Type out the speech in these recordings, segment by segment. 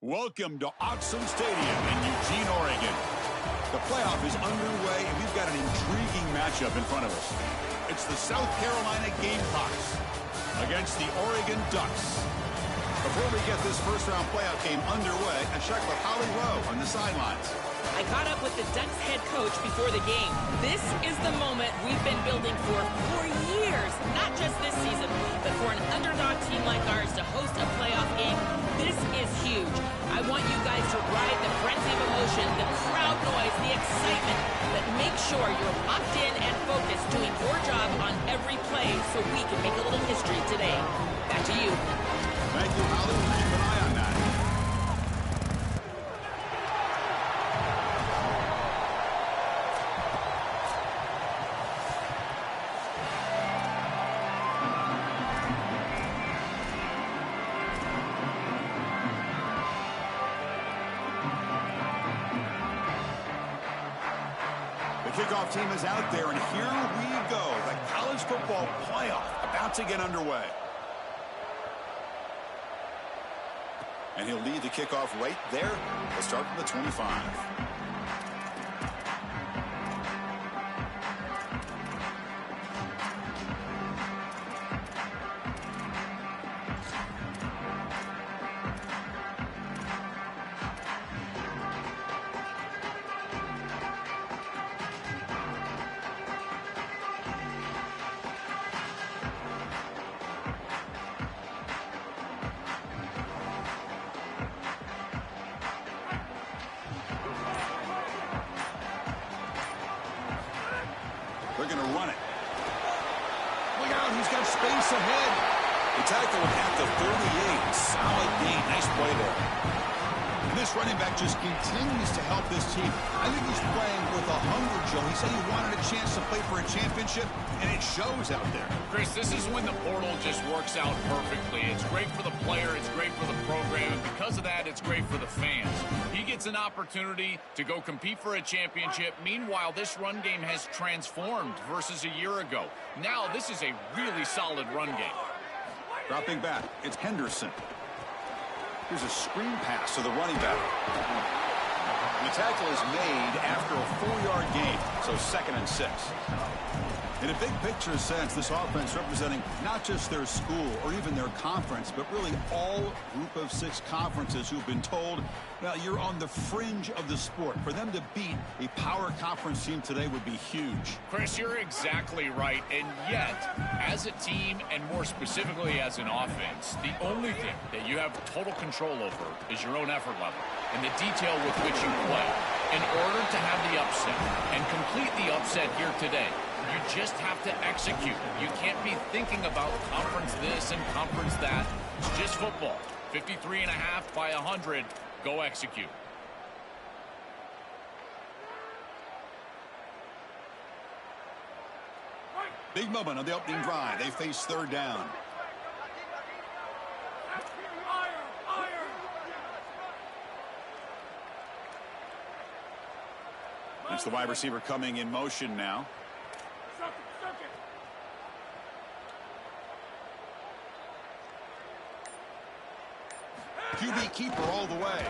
Welcome to Autzen Stadium in Eugene, Oregon. The playoff is underway, and we've got an intriguing matchup in front of us. It's the South Carolina Gamecocks against the Oregon Ducks. Before we get this first-round playoff game underway, a check with Holly Rowe on the sidelines. I caught up with the Ducks head coach before the game. This is the moment we've been building for years, not just this season, but for an underdog team like ours to host a playoff game. This is huge. I want you guys to ride the frenzy of emotion, the crowd noise, the excitement, but make sure you're locked in and focused, doing your job on every play so we can make a little history today. Back to you. Thank you, Holly. We'll keep an eye on that. Kickoff team is out there, and here we go. The college football playoff about to get underway. And he'll lead the kickoff right there. We'll start from the 25. They're going to run it. Look out, he's got space ahead. The tackle at the 38. Solid gain. Nice play there. And this running back just continues to help this team. I think he's playing with a hunger, Joe. He said he wanted a chance to play for a championship, and it shows out there. Chris, this is when the portal just works out perfectly. It's great for the player, it's great for the program, and because of that, it's great for the fans. He gets an opportunity to go compete for a championship. Meanwhile, this run game has transformed versus a year ago. Now, this is a really solid run game. Dropping back, it's Henderson. Here's a screen pass to the running back. The tackle is made after a 4-yard gain, so 2nd and 6. In a big picture sense, this offense representing not just their school or even their conference, but really all group of 6 conferences who've been told, well, you're on the fringe of the sport. For them to beat a power conference team today would be huge. Chris, you're exactly right. And yet, as a team, and more specifically as an offense, the only thing that you have total control over is your own effort level and the detail with which you play. In order to have the upset and complete the upset here today, you just have to execute. You can't be thinking about conference this and conference that. It's just football. 53.5 by 100. Go execute. Big moment on the opening drive. They face 3rd down. It's the wide receiver coming in motion now. QB keeper all the way.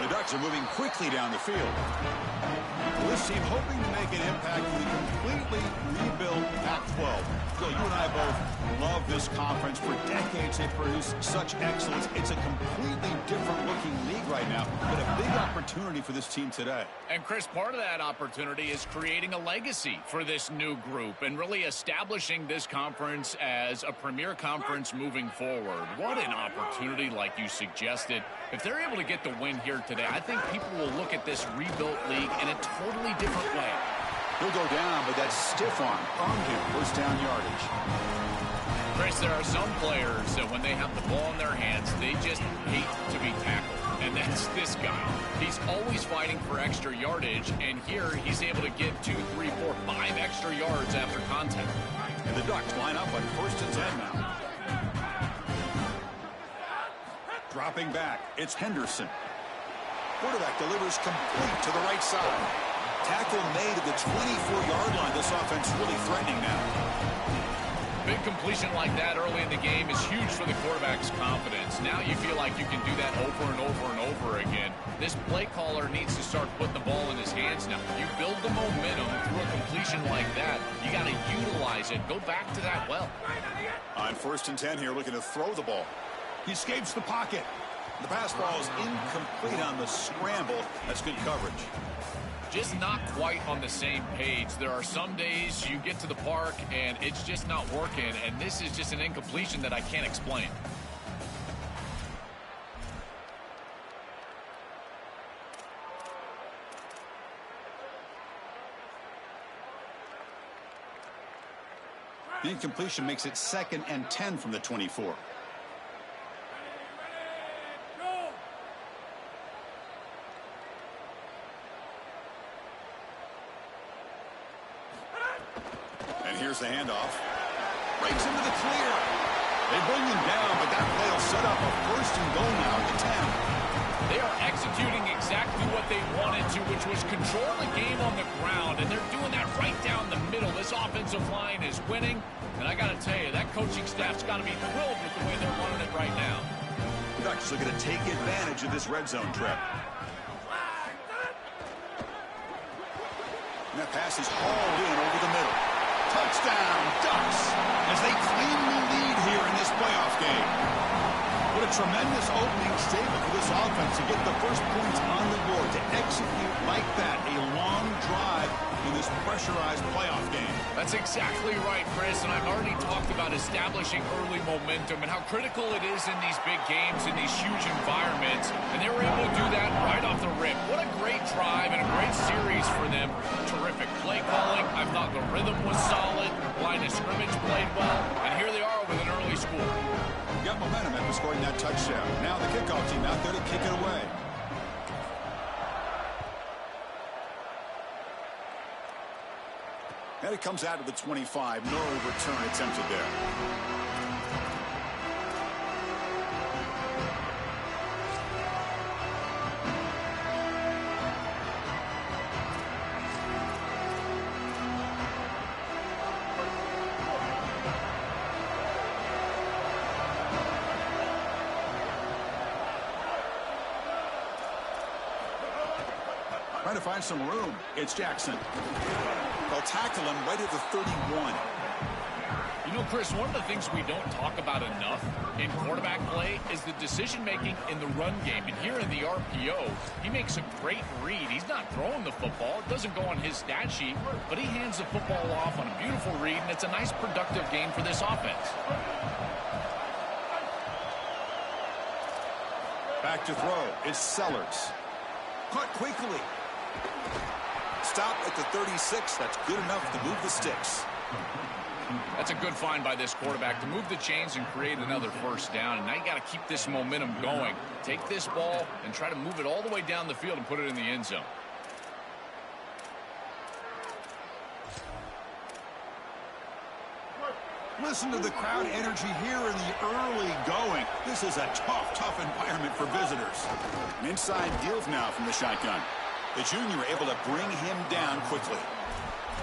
The Ducks are moving quickly down the field. Well, this team hoping to make an impact in the completely rebuilt Pac-12. Phil, you and I both love this conference. For decades, they've produced such excellence. It's a completely different-looking league right now, but a big opportunity for this team today. And, Chris, part of that opportunity is creating a legacy for this new group and really establishing this conference as a premier conference moving forward. What an opportunity, like you suggested. If they're able to get the win here today, I think people will look at this rebuilt league in a totally different way. He'll go down, but that stiff arm earned him first down yardage. Chris, there are some players that when they have the ball in their hands, they just hate to be tackled. And that's this guy. He's always fighting for extra yardage, and here he's able to get 2, 3, 4, 5 extra yards after contact. And the Ducks line up on 1st and 10 now. Dropping back, it's Henderson. Quarterback delivers complete to the right side. Tackle made at the 24-yard line. This offense really threatening now. big completion like that early in the game is huge for the quarterback's confidence. Now you feel like you can do that over and over and over again. This play caller needs to start putting the ball in his hands now. You build the momentum through a completion like that. You got to utilize it. Go back to that well. On 1st and 10 here, looking to throw the ball. He escapes the pocket. The pass ball is incomplete on the scramble. That's good coverage. Just not quite on the same page. There are some days you get to the park and it's just not working, and this is just an incompletion that I can't explain. The incompletion makes it 2nd and 10 from the 24. And here's the handoff. Breaks into the clear. They bring him down, but that play will set up a 1st and goal now at the 10. They are executing exactly what they wanted to, which was control the game on the ground, and they're doing that right down the middle. This offensive line is winning, and I got to tell you, that coaching staff's got to be thrilled with the way they're running it right now. The Ducks are going to take advantage of this red zone trip. And that pass is hauled in over the middle. Touchdown, Ducks, as they claim the lead here in this playoff game. What a tremendous opening statement for this offense to get the first points on the board, to execute like that, a long drive in this pressurized playoff game. That's exactly right, Chris, and I've already talked about establishing early momentum and how critical it is in these big games, in these huge environments, and they were able to do that right off the rip. What a great drive and a great series for them. Terrific play calling. I thought the rhythm was solid. Line of scrimmage played well, and here they are with an early score. Got momentum after scoring that touchdown. Now the kickoff team out there to kick it away. And it comes out of the 25. No return attempted there. Trying to find some room. It's Jackson. They'll tackle him right at the 31. You know, Chris, one of the things we don't talk about enough in quarterback play is the decision-making in the run game. And here in the RPO, he makes a great read. He's not throwing the football. It doesn't go on his stat sheet, but he hands the football off on a beautiful read, and it's a nice, productive game for this offense. Back to throw. It's Sellers. Caught quickly. Stop at the 36. That's good enough to move the sticks. That's a good find by this quarterback to move the chains and create another 1st down. And now you got to keep this momentum going. Take this ball and try to move it all the way down the field and put it in the end zone. Listen to the crowd energy here in the early going. This is a tough environment for visitors. An inside deal now from the shotgun. The junior able to bring him down quickly.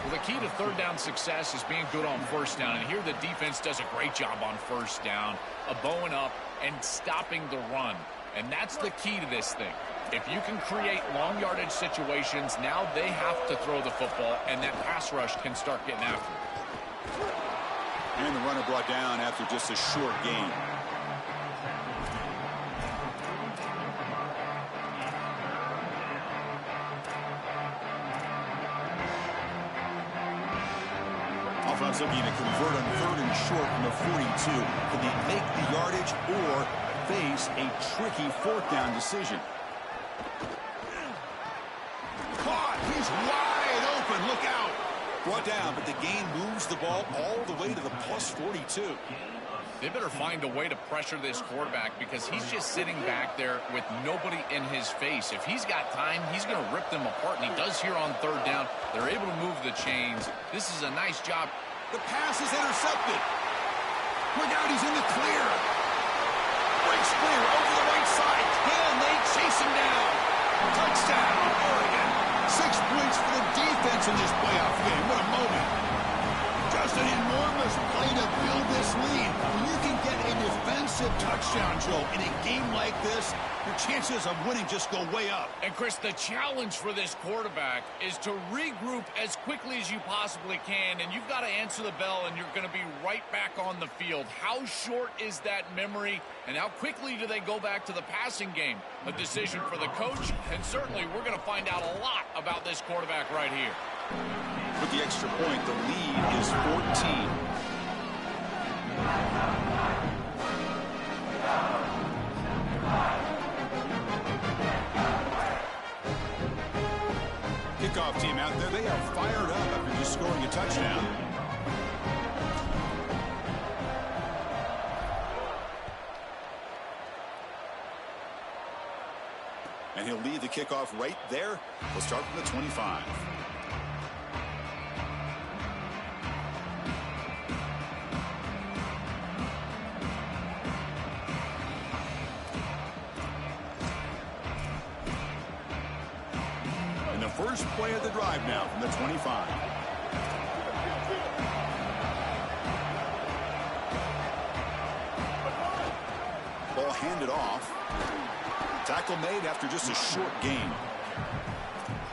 Well, the key to 3rd down success is being good on 1st down. And here the defense does a great job on 1st down, of bowing up and stopping the run. And that's the key to this thing. If you can create long yardage situations, now they have to throw the football, and that pass rush can start getting after it. And the runner brought down after just a short gain. Offense looking to convert on 3rd and short from the 42. Can they make the yardage or face a tricky 4th down decision? Caught! He's wide open! Look out! Brought down, but the gain moves the ball all the way to the plus 42. They better find a way to pressure this quarterback because he's just sitting back there with nobody in his face. If he's got time, he's going to rip them apart, and he does here on 3rd down. They're able to move the chains. This is a nice job. The pass is intercepted. Look out, he's in the clear. Breaks clear over the right side. Can they chase him down? Touchdown, Oregon. 6 points for the defense in this playoff game. What a moment. Just an enormous play to build massive touchdown, Joe. In a game like this, your chances of winning just go way up. And, Chris, the challenge for this quarterback is to regroup as quickly as you possibly can, and you've got to answer the bell, and you're going to be right back on the field. How short is that memory, and how quickly do they go back to the passing game? A decision for the coach, and certainly we're going to find out a lot about this quarterback right here. With the extra point, the lead is 14. Kickoff team out there, they are fired up after just scoring a touchdown. And he'll lead the kickoff right there. We'll start from the 25. And the first play of the drive now from the 25. Ball handed off. Tackle made after just a short gain.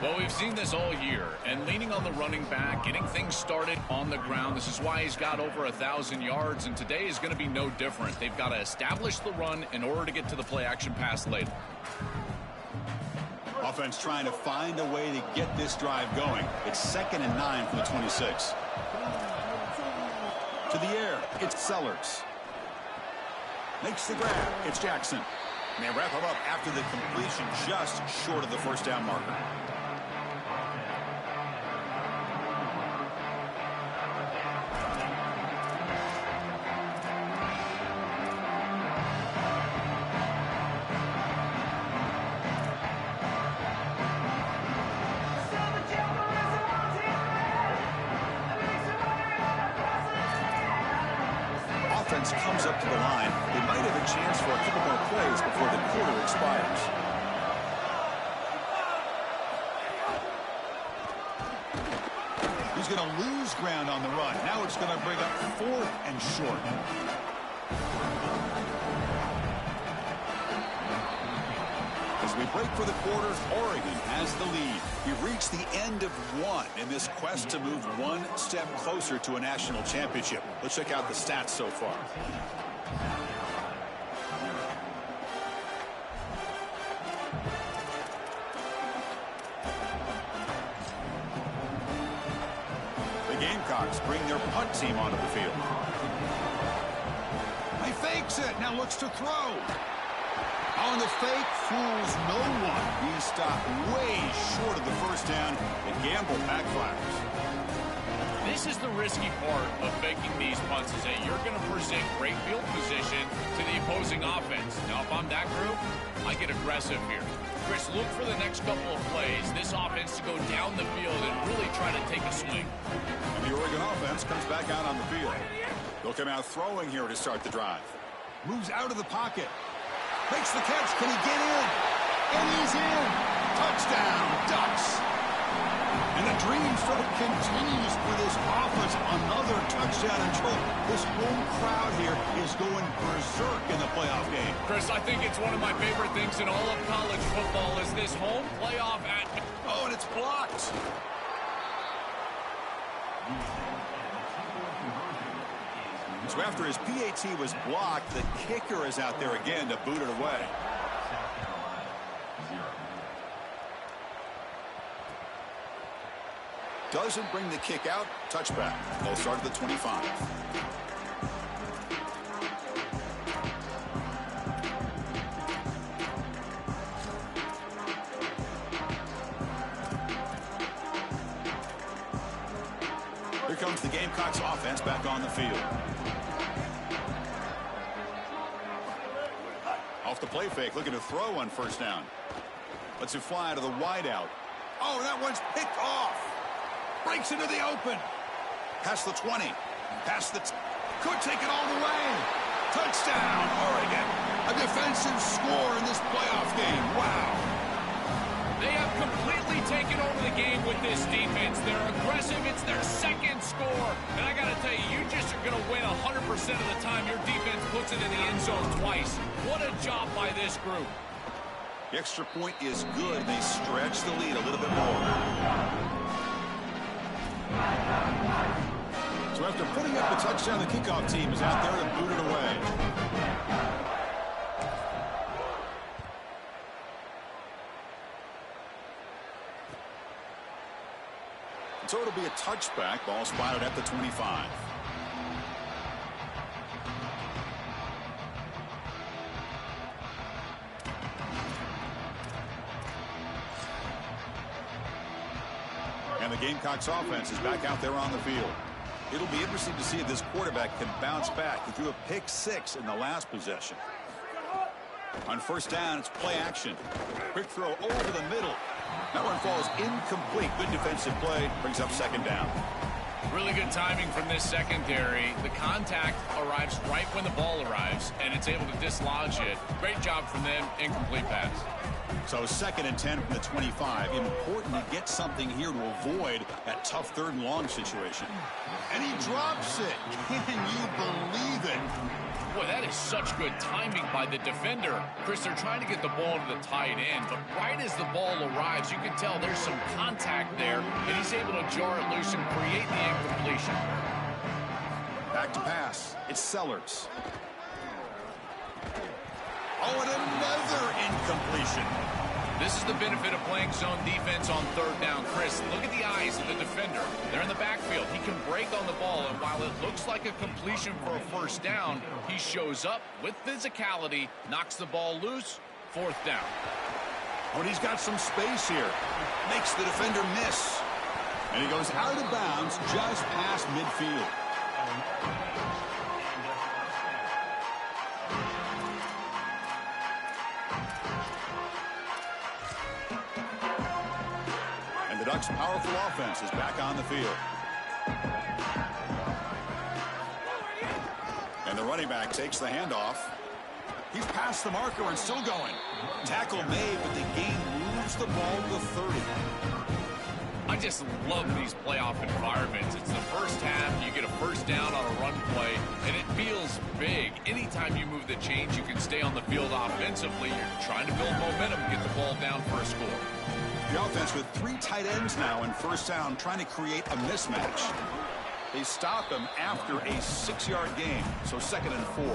Well, we've seen this all year, and leaning on the running back, getting things started on the ground. This is why he's got over 1,000 yards, and today is going to be no different. They've got to establish the run in order to get to the play-action pass later. Offense trying to find a way to get this drive going. It's 2nd and 9 from the 26. To the air, it's Sellers. Makes the grab, it's Jackson. And they wrap him up after the completion, just short of the first down marker. Offense comes up to the line. They might have a chance for a couple more plays before the quarter expires. He's going to lose ground on the run. Now it's going to bring up 4th and short. As we break for the quarter, Oregon has the lead. We've reached the end of one in this quest to move one step closer to a national championship. Let's check out the stats so far. The Gamecocks bring their punt team onto the field. He fakes it, now looks to throw. On the fake, fools no one. He stopped way short of the first down, and gamble backfires. This is the risky part of faking these punts, is that you're going to present great field position to the opposing offense. Now, if I'm that group, I get aggressive here. Chris, look for the next couple of plays. This offense to go down the field and really try to take a swing. And the Oregon offense comes back out on the field. They'll come out throwing here to start the drive. Moves out of the pocket. Makes the catch. Can he get in? And he's in. Touchdown, Ducks. And the dream stroke continues for this offense. Another touchdown. And this home crowd here is going berserk in the playoff game. Chris, I think it's one of my favorite things in all of college football is this home playoff atmosphere. Oh, and it's blocked. So after his PAT was blocked, the kicker is out there again to boot it away. Doesn't bring the kick out. Touchback. They'll start at the 25. Here comes the Gamecocks offense back on the field. Off the play fake, looking to throw on first down. Lets it fly to the wideout. Oh, that one's picked off. Breaks into the open. Past the 20. Past the... Could take it all the way. Touchdown, Oregon. A defensive score in this playoff game. Wow. They have completely taken over the game with this defense. They're aggressive. It's their second score. And I got to tell you, you just are going to win 100% of the time your defense puts it in the end zone twice. What a job by this group. The extra point is good. They stretch the lead a little bit more. So after putting up a touchdown, the kickoff team is out there to boot it away. So it'll be a touchback. Ball spotted at the 25. And the Gamecocks offense is back out there on the field. It'll be interesting to see if this quarterback can bounce back. He threw a pick 6 in the last possession. On first down, it's play action. Quick throw over the middle. That one falls incomplete. Good defensive play. Brings up second down. Really good timing from this secondary. The contact arrives right when the ball arrives, and it's able to dislodge it. Great job from them. Incomplete pass. So 2nd and 10 from the 25. Important to get something here to avoid that tough 3rd and long situation. And he drops it. Can you believe it? Boy, that is such good timing by the defender. Chris, they're trying to get the ball to the tight end, but right as the ball arrives, you can tell there's some contact there, and he's able to jar it loose and create the incompletion. Back to pass. It's Sellers. Oh, and another incompletion. This is the benefit of playing zone defense on 3rd down. Chris, look at the eyes of the defender. They're in the backfield. He can break on the ball, and while it looks like a completion for a first down, he shows up with physicality, knocks the ball loose, 4th down. Oh, and he's got some space here. Makes the defender miss. And he goes out of bounds just past midfield. The Ducks' powerful offense is back on the field. And the running back takes the handoff. He's past the marker and still going. Tackle made, but the game moves the ball to 30. I just love these playoff environments. It's the first half. You get a first down on a run play, and it feels big. Anytime you move the chains, you can stay on the field offensively. You're trying to build momentum, get the ball down for a score. The offense with 3 tight ends now in first down, trying to create a mismatch. They stop him after a 6-yard gain, so 2nd and 4.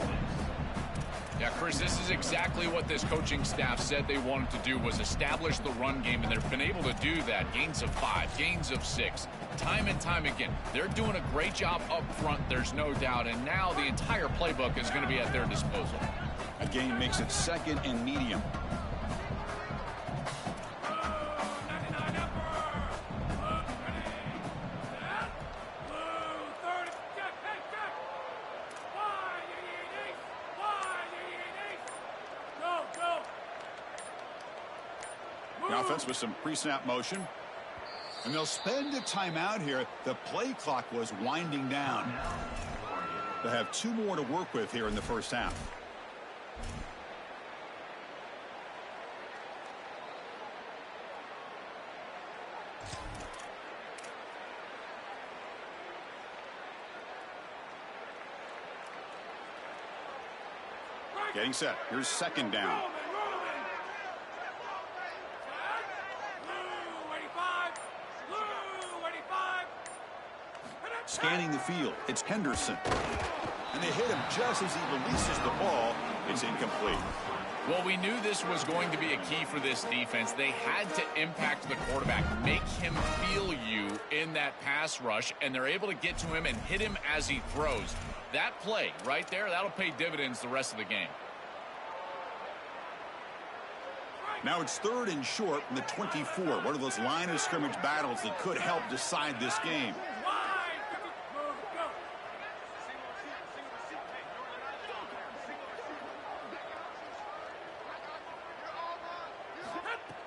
Yeah, Chris, this is exactly what this coaching staff said they wanted to do, was establish the run game, and they've been able to do that. Gains of 5, gains of 6, time and time again. They're doing a great job up front, there's no doubt, and now the entire playbook is going to be at their disposal. A gain makes it 2nd and medium. The offense with some pre-snap motion. And they'll spend a timeout here. The play clock was winding down. They'll have 2 more to work with here in the first half. Getting set. Here's 2nd down. Scanning the field. It's Henderson. And they hit him just as he releases the ball. It's incomplete. Well, we knew this was going to be a key for this defense. They had to impact the quarterback, make him feel you in that pass rush, and they're able to get to him and hit him as he throws. That play right there, that'll pay dividends the rest of the game. Now it's 3rd and short from the 24. One of those line of scrimmage battles that could help decide this game.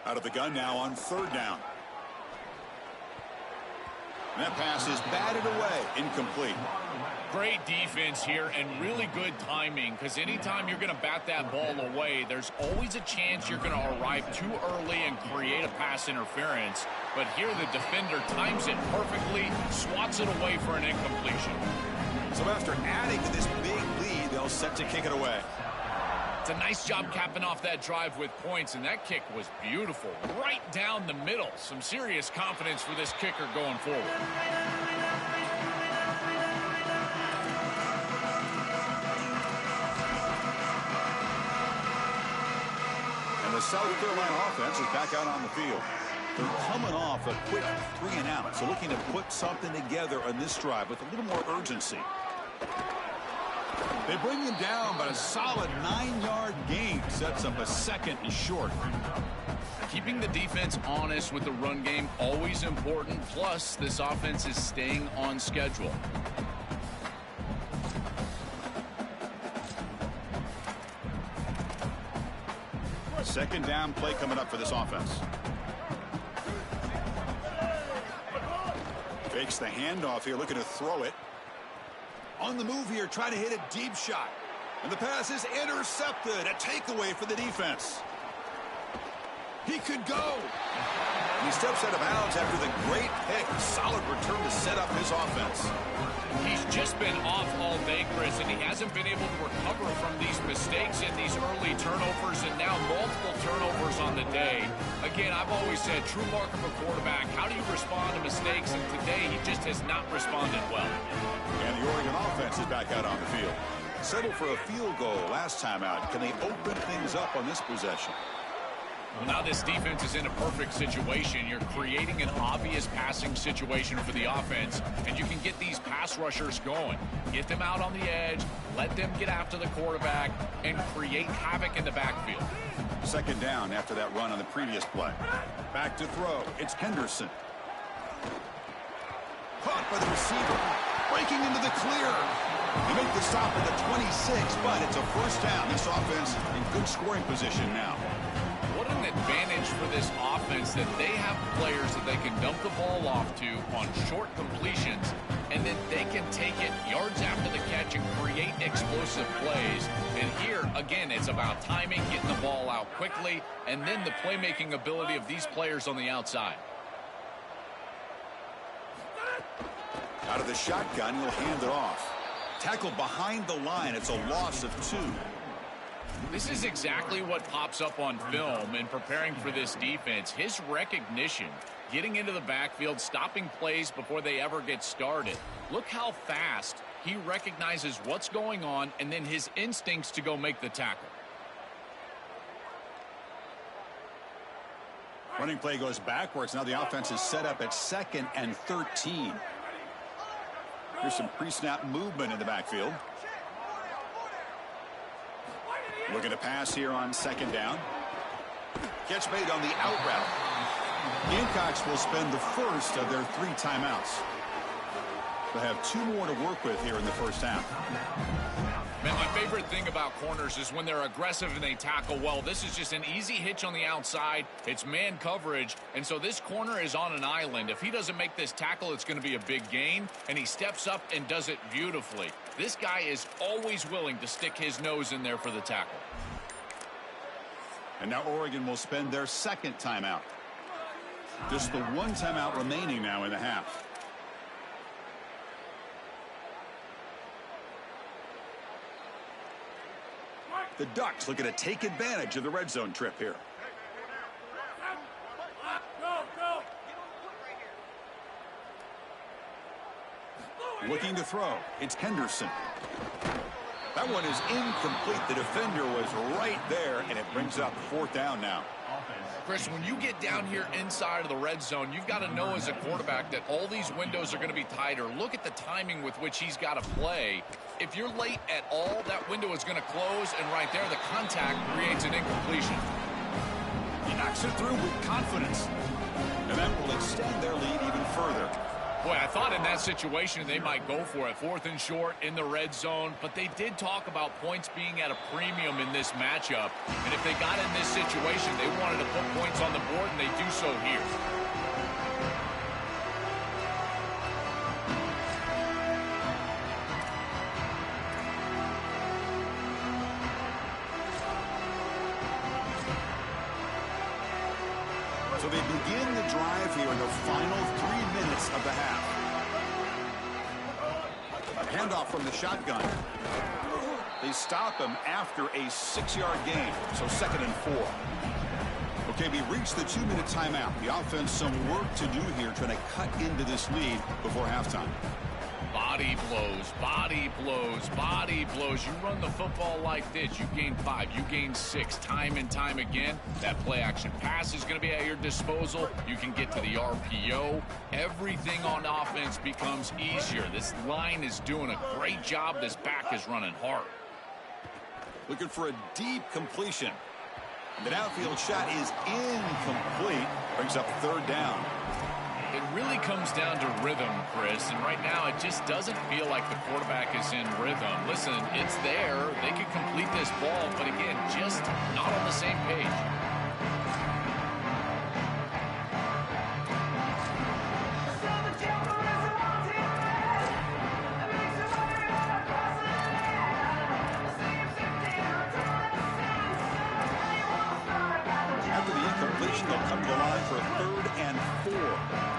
Out of the gun now on 3rd down. And that pass is batted away, incomplete. Great defense here and really good timing, because anytime you're going to bat that ball away, there's always a chance you're going to arrive too early and create a pass interference. But here the defender times it perfectly, swats it away for an incompletion. So after adding to this big lead, they'll set to kick it away. It's a nice job capping off that drive with points, and that kick was beautiful. Right down the middle. Some serious confidence for this kicker going forward. And the South Carolina offense is back out on the field. They're coming off a quick 3-and-out, so looking to put something together on this drive with a little more urgency. They bring him down, but a solid 9-yard gain sets up a 2nd and short. Keeping the defense honest with the run game, always important. Plus, this offense is staying on schedule. Second down play coming up for this offense. Fakes the handoff here, looking to throw it. On the move here, trying to hit a deep shot. And the pass is intercepted. A takeaway for the defense. He could go. And he steps out of bounds after the great pick. Solid return to set up his offense. He's just been off all day, Chris, and he hasn't been able to recover from these mistakes in these early turnovers, and now multiple turnovers on the day. Again, I've always said, true mark of a quarterback, how do you respond to mistakes? And today, he just has not responded well. And the Oregon offense is back out on the field. Settled for a field goal last time out. Can they open things up on this possession? Well, now this defense is in a perfect situation. You're creating an obvious passing situation for the offense, and you can get these pass rushers going. Get them out on the edge, let them get after the quarterback, and create havoc in the backfield. Second down after that run on the previous play. Back to throw. It's Henderson. Caught by the receiver. Breaking into the clear. They make the stop at the 26, but it's a first down. This offense in good scoring position now. What an advantage for this offense that they have players that they can dump the ball off to on short completions, and then they can take it yards after the catch and create explosive plays. And here, again, it's about timing, getting the ball out quickly, and then the playmaking ability of these players on the outside. Out of the shotgun, he'll hand it off. Tackled behind the line. It's a loss of 2. This is exactly what pops up on film in preparing for this defense. His recognition, getting into the backfield, stopping plays before they ever get started. Look how fast he recognizes what's going on and then his instincts to go make the tackle. Running play goes backwards. Now the offense is set up at 2nd and 13. Here's some pre-snap movement in the backfield. Looking to pass here on second down. Catch made on the out route. Gamecocks will spend the first of their 3 timeouts. They'll have 2 more to work with here in the first half. Man, my favorite thing about corners is when they're aggressive and they tackle well. This is just an easy hitch on the outside. It's man coverage, and so this corner is on an island. If he doesn't make this tackle, it's going to be a big gain, and he steps up and does it beautifully. This guy is always willing to stick his nose in there for the tackle. And now Oregon will spend their 2nd timeout. Just the 1 timeout remaining now in the half. The Ducks looking to take advantage of the red zone trip here. Looking to throw. It's Henderson. That one is incomplete. The defender was right there, and it brings up 4th down now. Chris, when you get down here inside of the red zone, you've got to know as a quarterback that all these windows are going to be tighter. Look at the timing with which he's got to play. If you're late at all, that window is going to close, and right there, the contact creates an incompletion. He knocks it through with confidence, and that will extend their lead even further. Boy, I thought in that situation they might go for it. 4th and short in the red zone, but they did talk about points being at a premium in this matchup. And if they got in this situation, they wanted to put points on the board, and they do so here. So they begin the drive here in the final 3 minutes of the half. Handoff from the shotgun. They stop him after a 6-yard gain, so 2nd and 4. Okay, we reached the 2-minute timeout. The offense some work to do here trying to cut into this lead before halftime. Body blows, body blows, body blows. You run the football like this, you gain 5, you gain 6, time and time again. That play action pass is going to be at your disposal. You can get to the RPO. Everything on offense becomes easier. This line is doing a great job. This back is running hard. Looking for a deep completion. The downfield shot is incomplete. Brings up 3rd down. It really comes down to rhythm, Chris, and right now it just doesn't feel like the quarterback is in rhythm. Listen, it's there. They could complete this ball, but again, just not on the same page. After the incompletion, they'll come to the line for 3rd and 4.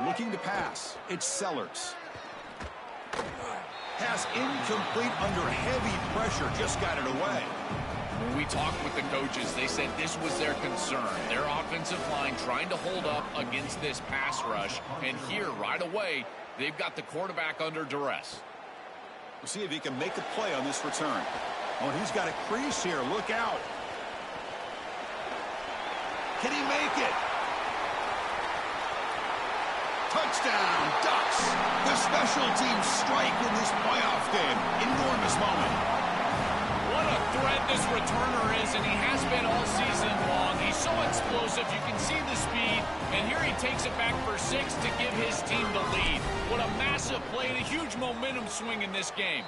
Looking to pass. It's Sellers. Pass incomplete under heavy pressure. Just got it away. When we talked with the coaches, they said this was their concern. Their offensive line trying to hold up against this pass rush. And here, right away, they've got the quarterback under duress. We'll see if he can make a play on this return. Oh, he's got a crease here. Look out. Can he make it? Touchdown, Ducks. The special teams strike in this playoff game. Enormous moment. What a threat this returner is, and he has been all season long. He's so explosive. You can see the speed, and here he takes it back for 6 to give his team the lead. What a massive play and a huge momentum swing in this game.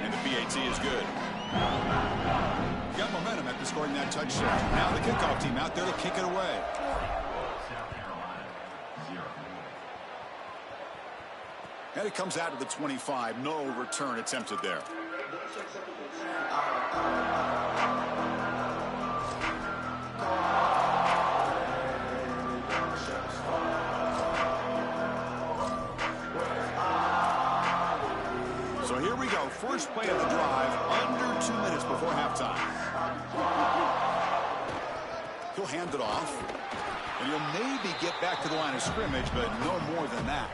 And the PAT is good. Got momentum after scoring that touchdown. Now the kickoff team out there to kick it away. And it comes out to the 25. No return attempted there. So here we go. First play of the drive, under 2 minutes before halftime. He'll hand it off. And he'll maybe get back to the line of scrimmage, but no more than that.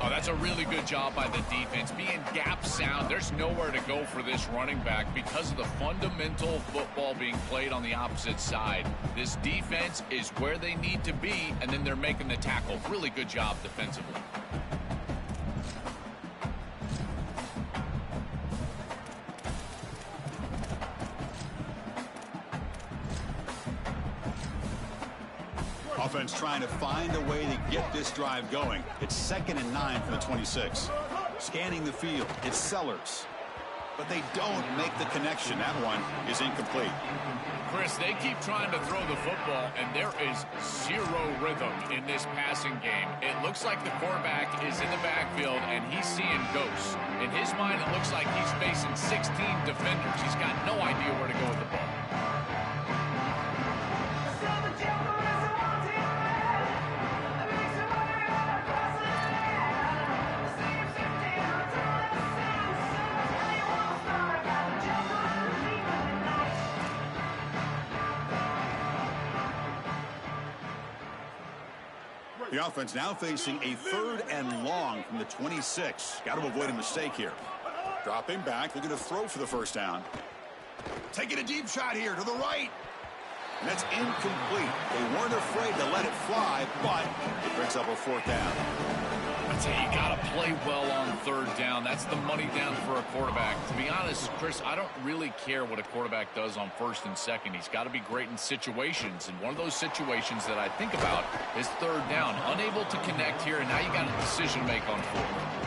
Oh, that's a really good job by the defense. Being gap sound, there's nowhere to go for this running back because of the fundamental football being played on the opposite side. This defense is where they need to be, and then they're making the tackle. Really good job defensively. Offense trying to find a way to get this drive going. It's 2nd and 9 from the 26. Scanning the field. It's Sellers. But they don't make the connection. That one is incomplete. Chris, they keep trying to throw the football, and there is zero rhythm in this passing game. It looks like the quarterback is in the backfield, and he's seeing ghosts. In his mind, it looks like he's facing 16 defenders. He's got no idea where to go with the ball. The offense now facing a 3rd and long from the 26. Got to avoid a mistake here. Dropping back, looking to throw for the first down. Taking a deep shot here to the right. And that's incomplete. They weren't afraid to let it fly, but it brings up a 4th down. I tell you, you got to play well on 3rd down. That's the money down for a quarterback. To be honest, Chris, I don't really care what a quarterback does on 1st and 2nd. He's got to be great in situations, and one of those situations that I think about is 3rd down. Unable to connect here, and now you got a decision to make on 4th.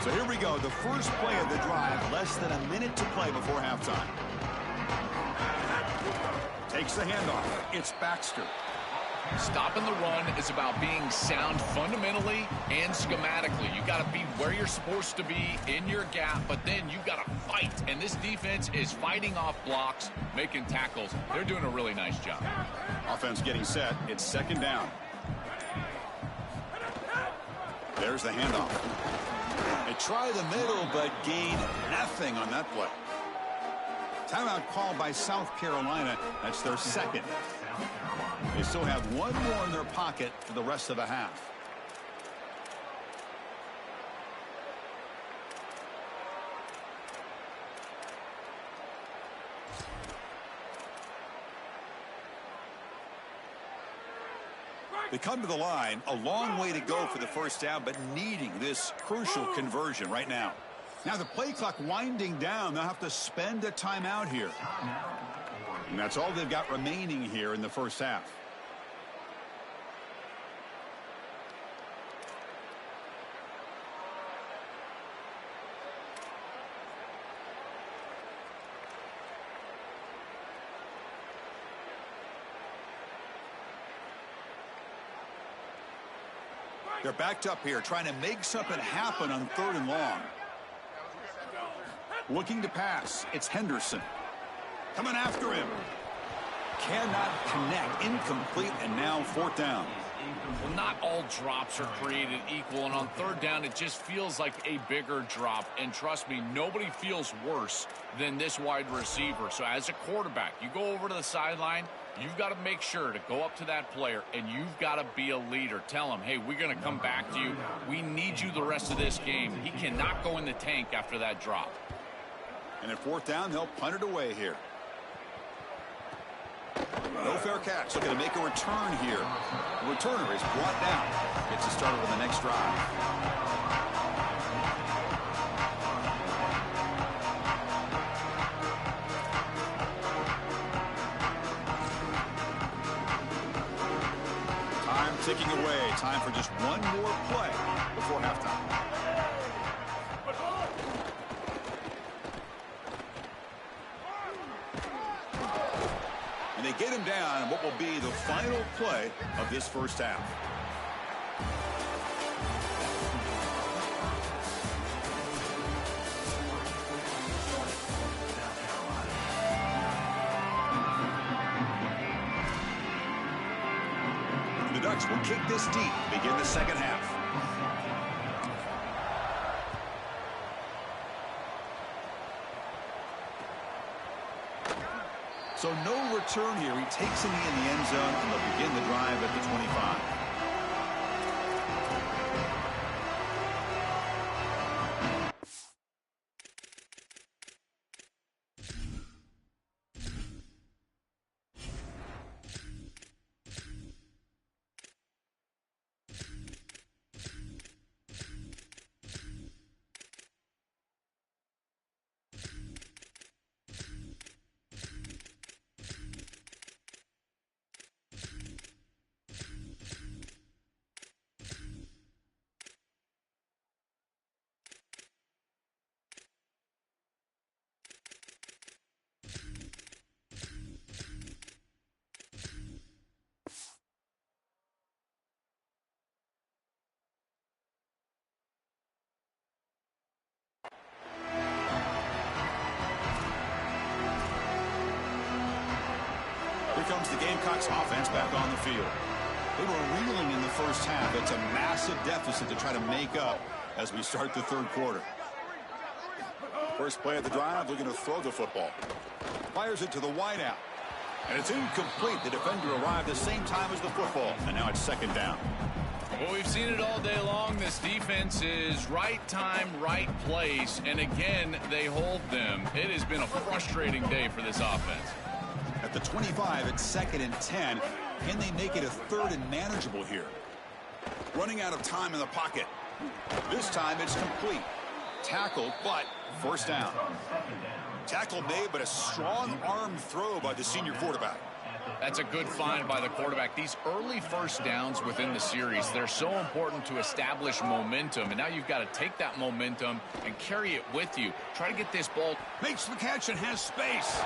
So here we go, the first play of the drive, less than a minute to play before halftime. Takes the handoff. It's Baxter. Stopping the run is about being sound fundamentally and schematically. You got to be where you're supposed to be in your gap, but then you got to fight. And this defense is fighting off blocks, making tackles. They're doing a really nice job. Offense getting set. It's second down. There's the handoff. They try the middle, but gain nothing on that play. Timeout called by South Carolina. That's their second. They still have one more in their pocket for the rest of the half. They come to the line, a long way to go for the first down, but needing this crucial conversion right now. Now the play clock winding down. They'll have to spend a timeout here. And that's all they've got remaining here in the first half. They're backed up here, trying to make something happen on 3rd and long. Looking to pass. It's Henderson. Coming after him. Cannot connect. Incomplete, and now 4th down. Well, not all drops are created equal, and on 3rd down, it just feels like a bigger drop. And trust me, nobody feels worse than this wide receiver. So as a quarterback, you go over to the sideline, you've got to make sure to go up to that player, and you've got to be a leader. Tell him, hey, we're going to come back to you. We need you the rest of this game. He cannot go in the tank after that drop. And at 4th down, they'll punt it away here. No fair catch. Looking to make a return here. The returner is brought down. Gets it started on the next drive. Time ticking away. Time for just one more play before halftime. And they get him down in what will be the final play of this first half. The Ducks will kick this deep to begin the second half. So no return here. He takes it in the end zone, and they'll begin the drive at the 25. Here comes the Gamecocks offense back on the field. They were reeling in the first half. It's a massive deficit to try to make up as we start the 3rd quarter. First play of the drive, looking to throw the football. Fires it to the wideout. And it's incomplete. The defender arrived the same time as the football. And now it's 2nd down. Well, we've seen it all day long. This defense is right time, right place. And again, they hold them. It has been a frustrating day for this offense. At the 25, it's 2nd and 10. Can they make it a 3rd and manageable here? Running out of time in the pocket. This time it's complete. Tackled, but 1st down. Tackle made, but a strong arm throw by the senior quarterback. That's a good find by the quarterback. These early 1st downs within the series, they're so important to establish momentum. And now you've got to take that momentum and carry it with you. Try to get this ball. Makes the catch and has space.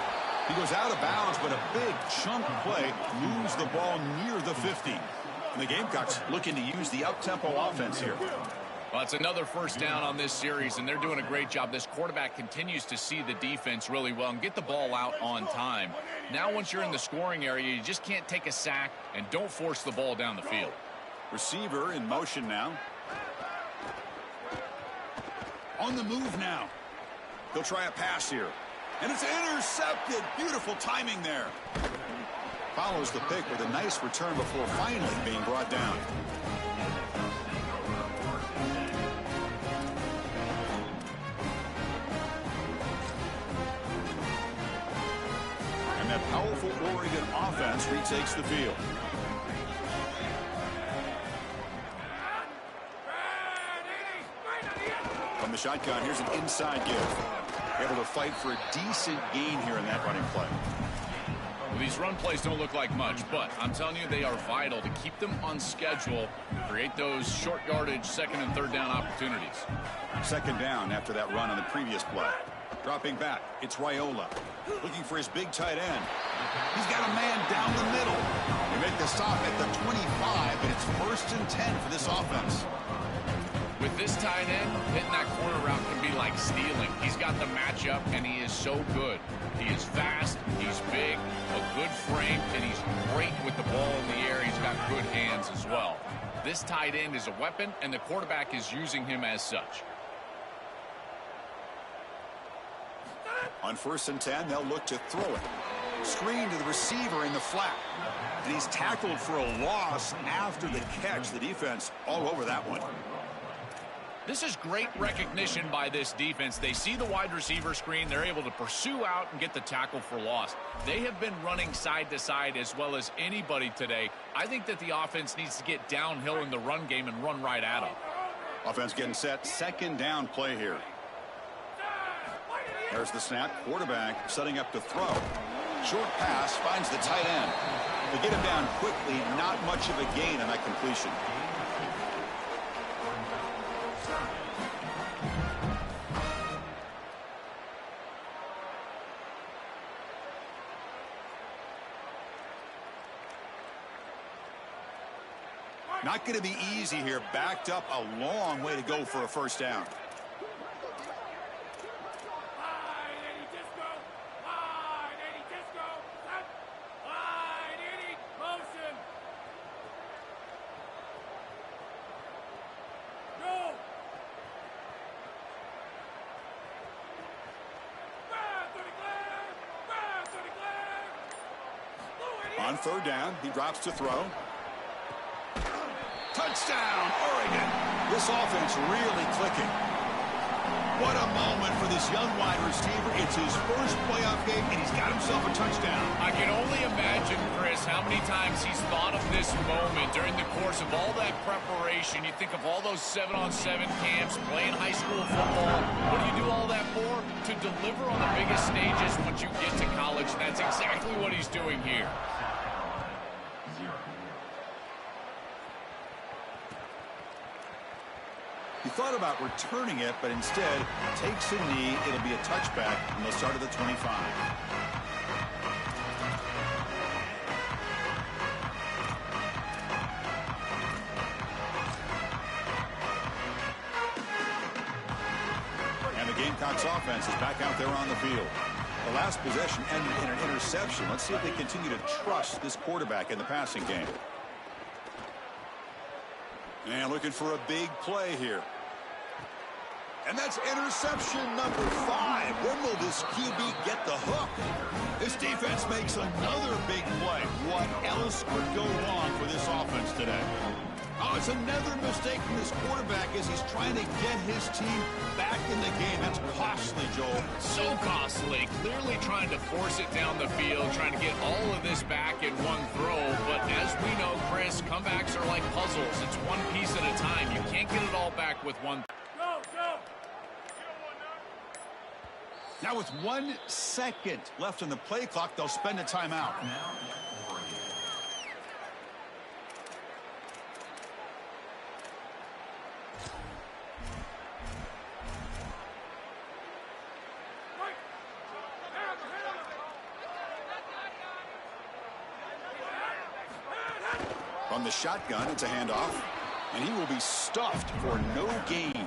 He goes out of bounds, but a big chunk play moves the ball near the 50. And the Gamecocks looking to use the up-tempo offense here. Well, it's another first down on this series, and they're doing a great job. This quarterback continues to see the defense really well and get the ball out on time. Now, once you're in the scoring area, you just can't take a sack and don't force the ball down the field. Receiver in motion now. On the move now. He'll try a pass here. And it's intercepted. Beautiful timing there. Follows the pick with a nice return before finally being brought down. And that powerful Oregon offense retakes the field. From the shotgun, here's an inside give. Able to fight for a decent gain here in that running play. Well, these run plays don't look like much, but I'm telling you, they are vital to keep them on schedule, create those short yardage second and third down opportunities. Second down after that run on the previous play. Dropping back, it's Raiola. Looking for his big tight end. He's got a man down the middle. They make the stop at the 25, and it's 1st and 10 for this offense. With this tight end, hitting that corner route can be like stealing. He's got the matchup, and he is so good. He is fast, he's big, a good frame, and he's great with the ball in the air. He's got good hands as well. This tight end is a weapon, and the quarterback is using him as such. On 1st and 10, they'll look to throw it. Screen to the receiver in the flat. And he's tackled for a loss after the catch. The defense all over that one. This is great recognition by this defense. They see the wide receiver screen. They're able to pursue out and get the tackle for loss. They have been running side to side as well as anybody today. I think that the offense needs to get downhill in the run game and run right at them. Offense getting set. Second down play here. There's the snap. Quarterback setting up to throw. Short pass finds the tight end. They get him down quickly. Not much of a gain on that completion. Not going to be easy here. Backed up a long way to go for a first down. On third down, he drops to throw. Touchdown, Oregon. This offense really clicking. What a moment for this young wide receiver. It's his first playoff game, and he's got himself a touchdown. I can only imagine, Chris, how many times he's thought of this moment during the course of all that preparation. You think of all those 7-on-7 camps, playing high school football. What do you do all that for? To deliver on the biggest stages once you get to college. That's exactly what he's doing here. He thought about returning it, but instead takes a knee. It'll be a touchback, and they'll start at the 25. And the Gamecocks offense is back out there on the field. The last possession ended in an interception. Let's see if they continue to trust this quarterback in the passing game. And looking for a big play here. And that's interception number 5. When will this QB get the hook? This defense makes another big play. What else could go wrong for this offense today? Oh, it's another mistake from this quarterback as he's trying to get his team back in the game. That's costly, Joel. So costly. Clearly trying to force it down the field, trying to get all of this back in one throw. But as we know, Chris, comebacks are like puzzles. It's one piece at a time. You can't get it all back with one. Now with 1 second left on the play clock, they'll spend a timeout. On the shotgun, it's a handoff. And he will be stuffed for no gain.